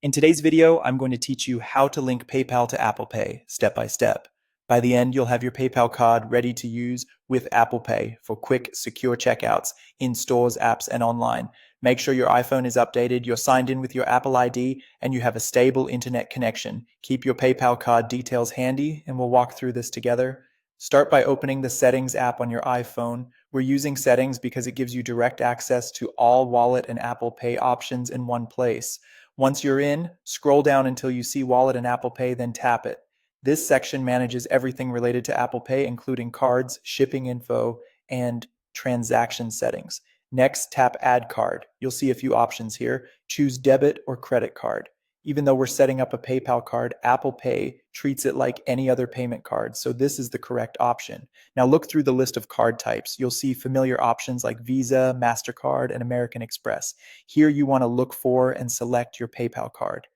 In today's video, I'm going to teach you how to link PayPal to Apple Pay step by step. By the end, you'll have your PayPal card ready to use with Apple Pay for quick, secure checkouts in stores, apps, and online. Make sure your iPhone is updated, you're signed in with your Apple ID, and you have a stable internet connection. Keep your PayPal card details handy, and we'll walk through this together. Start by opening the Settings app on your iPhone. We're using Settings because it gives you direct access to all Wallet and Apple Pay options in one place. Once you're in, scroll down until you see Wallet and Apple Pay, then tap it. This section manages everything related to Apple Pay, including cards, shipping info, and transaction settings. Next, tap Add Card. You'll see a few options here. Choose debit or credit card. Even though we're setting up a PayPal card, Apple Pay treats it like any other payment card, so this is the correct option. Now look through the list of card types. You'll see familiar options like Visa, MasterCard, and American Express. Here you want to look for and select your PayPal card.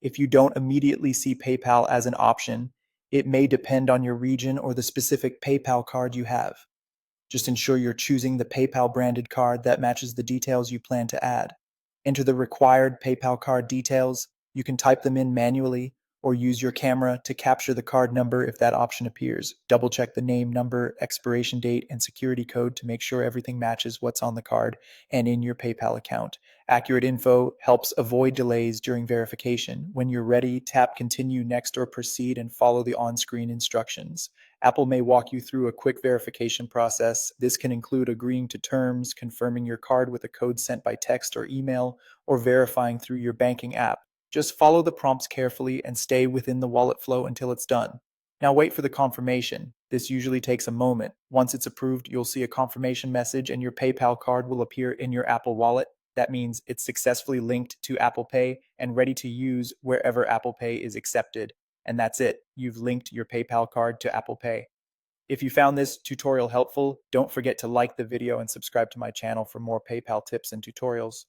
If you don't immediately see PayPal as an option, it may depend on your region or the specific PayPal card you have. Just ensure you're choosing the PayPal branded card that matches the details you plan to add. Enter the required PayPal card details. You can type them in manually or use your camera to capture the card number if that option appears. Double check the name, number, expiration date, and security code to make sure everything matches what's on the card and in your PayPal account. Accurate info helps avoid delays during verification. When you're ready, tap Continue, Next, or Proceed and follow the on-screen instructions. Apple may walk you through a quick verification process. This can include agreeing to terms, confirming your card with a code sent by text or email, or verifying through your banking app. Just follow the prompts carefully and stay within the wallet flow until it's done. Now wait for the confirmation. This usually takes a moment. Once it's approved, you'll see a confirmation message and your PayPal card will appear in your Apple Wallet. That means it's successfully linked to Apple Pay and ready to use wherever Apple Pay is accepted. And that's it. You've linked your PayPal card to Apple Pay. If you found this tutorial helpful, don't forget to like the video and subscribe to my channel for more PayPal tips and tutorials.